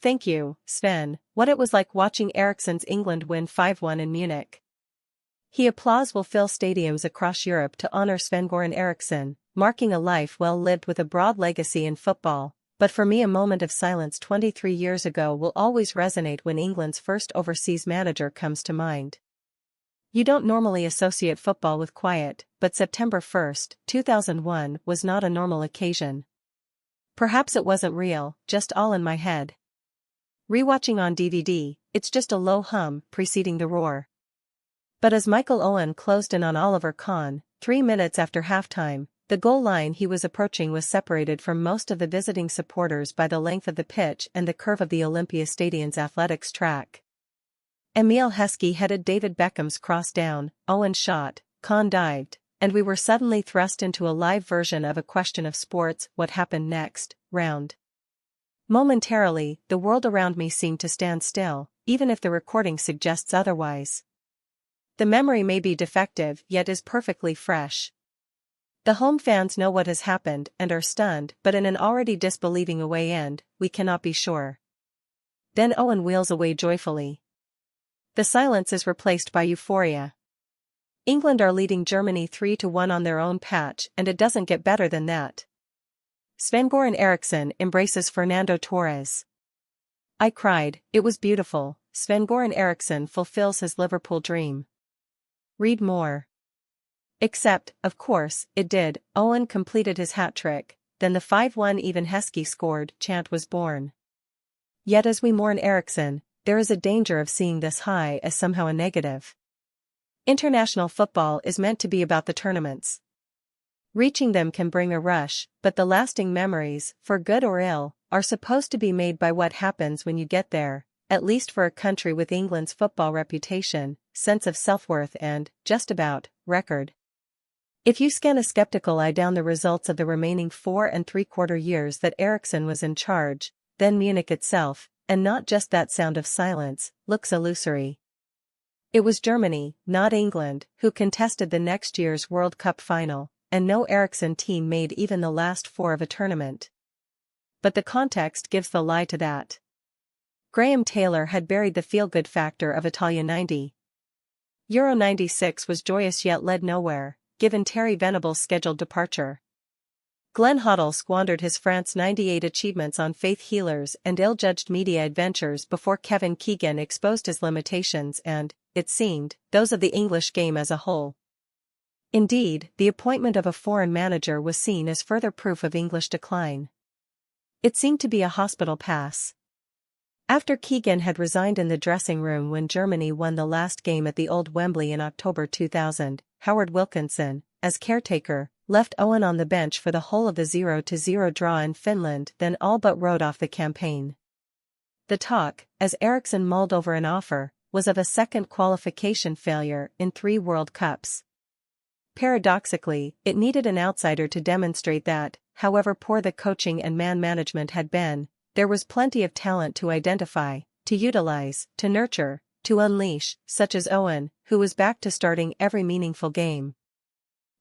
Thank you, Sven, what it was like watching Eriksson's England win 5-1 in Munich. He applause will fill stadiums across Europe to honor Sven-Göran Eriksson, marking a life well lived with a broad legacy in football, but for me a moment of silence 23 years ago will always resonate when England's first overseas manager comes to mind. You don't normally associate football with quiet, but September 1, 2001 was not a normal occasion. Perhaps it wasn't real, just all in my head. Rewatching on DVD, it's just a low hum preceding the roar. But as Michael Owen closed in on Oliver Kahn, 3 minutes after halftime, the goal line he was approaching was separated from most of the visiting supporters by the length of the pitch and the curve of the Olympia Stadium's athletics track. Emile Heskey headed David Beckham's cross down, Owen shot, Kahn dived, and we were suddenly thrust into a live version of A Question of Sports' What Happened Next round. Momentarily, the world around me seemed to stand still, even if the recording suggests otherwise. The memory may be defective yet is perfectly fresh. The home fans know what has happened and are stunned, but in an already disbelieving away end, we cannot be sure. Then Owen wheels away joyfully. The silence is replaced by euphoria. England are leading Germany 3-1 on their own patch, and it doesn't get better than that. Sven-Göran Eriksson embraces Fernando Torres. I cried, it was beautiful. Sven-Göran Eriksson fulfills his Liverpool dream. Read more. Except, of course, it did. Owen completed his hat-trick, then the 5-1 even Heskey scored chant was born. Yet as we mourn Eriksson, there is a danger of seeing this high as somehow a negative. International football is meant to be about the tournaments. Reaching them can bring a rush, but the lasting memories, for good or ill, are supposed to be made by what happens when you get there, at least for a country with England's football reputation, sense of self-worth and, just about, record. If you scan a skeptical eye down the results of the remaining 4 3/4 years that Eriksson was in charge, then Munich itself, and not just that sound of silence, looks illusory. It was Germany, not England, who contested the next year's World Cup final, and no Eriksson team made even the last 4 of a tournament. But the context gives the lie to that. Graham Taylor had buried the feel-good factor of Italia 90. Euro 96 was joyous yet led nowhere, given Terry Venable's scheduled departure. Glenn Hoddle squandered his France 98 achievements on faith healers and ill-judged media adventures before Kevin Keegan exposed his limitations and, it seemed, those of the English game as a whole. Indeed, the appointment of a foreign manager was seen as further proof of English decline. It seemed to be a hospital pass. After Keegan had resigned in the dressing room when Germany won the last game at the Old Wembley in October 2000, Howard Wilkinson, as caretaker, left Owen on the bench for the whole of the 0-0 draw in Finland, then all but wrote off the campaign. The talk, as Eriksson mulled over an offer, was of a second qualification failure in 3 World Cups. Paradoxically, it needed an outsider to demonstrate that, however poor the coaching and man management had been, there was plenty of talent to identify, to utilize, to nurture, to unleash, such as Owen, who was back to starting every meaningful game.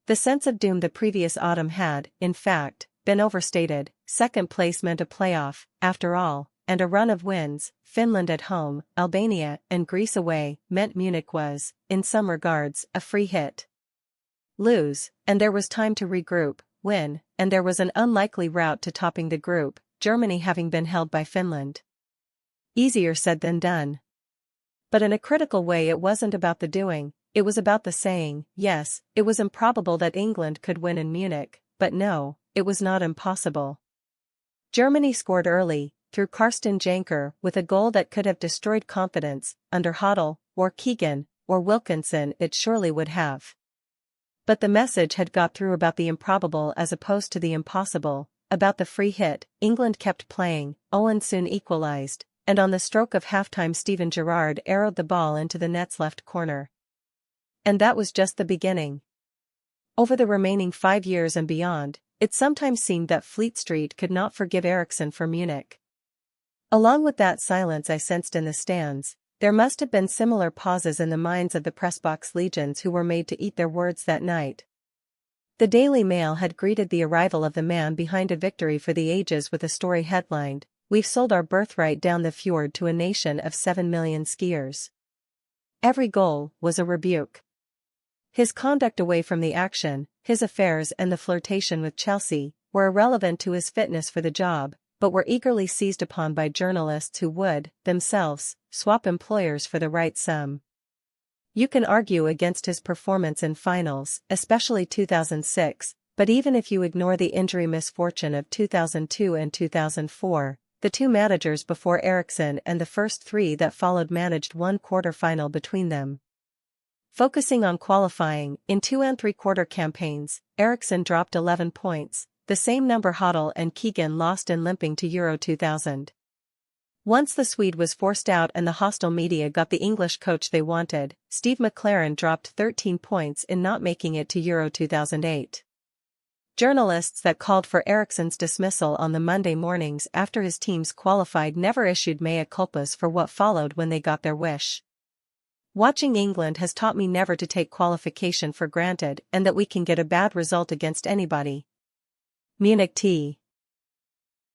The sense of doom the previous autumn had, in fact, been overstated. Second place meant a playoff, after all, and a run of wins, Finland at home, Albania, and Greece away, meant Munich was, in some regards, a free hit. Lose, and there was time to regroup, win, and there was an unlikely route to topping the group, Germany having been held by Finland. Easier said than done. But in a critical way it wasn't about the doing, it was about the saying. Yes, it was improbable that England could win in Munich, but no, it was not impossible. Germany scored early, through Karsten Janker, with a goal that could have destroyed confidence, under Hoddle, or Keegan, or Wilkinson it surely would have. But the message had got through about the improbable as opposed to the impossible, about the free hit. England kept playing, Owen soon equalized, and on the stroke of halftime Steven Gerrard arrowed the ball into the net's left corner. And that was just the beginning. Over the remaining 5 years and beyond, it sometimes seemed that Fleet Street could not forgive Eriksson for Munich. Along with that silence I sensed in the stands, there must have been similar pauses in the minds of the pressbox legions who were made to eat their words that night. The Daily Mail had greeted the arrival of the man behind a victory for the ages with a story headlined, we've sold our birthright down the fjord to a nation of 7 million skiers. Every goal was a rebuke. His conduct away from the action, his affairs and the flirtation with Chelsea, were irrelevant to his fitness for the job, but were eagerly seized upon by journalists who would, themselves, swap employers for the right sum. You can argue against his performance in finals, especially 2006, but even if you ignore the injury misfortune of 2002 and 2004, the two managers before Eriksson and the first three that followed managed one quarter-final between them. Focusing on qualifying, in 2 3/4 campaigns, Eriksson dropped 11 points, the same number Hoddle and Keegan lost in limping to Euro 2000. Once the Swede was forced out and the hostile media got the English coach they wanted, Steve McLaren dropped 13 points in not making it to Euro 2008. Journalists that called for Eriksson's dismissal on the Monday mornings after his teams qualified never issued mea culpas for what followed when they got their wish. Watching England has taught me never to take qualification for granted and that we can get a bad result against anybody. Munich T.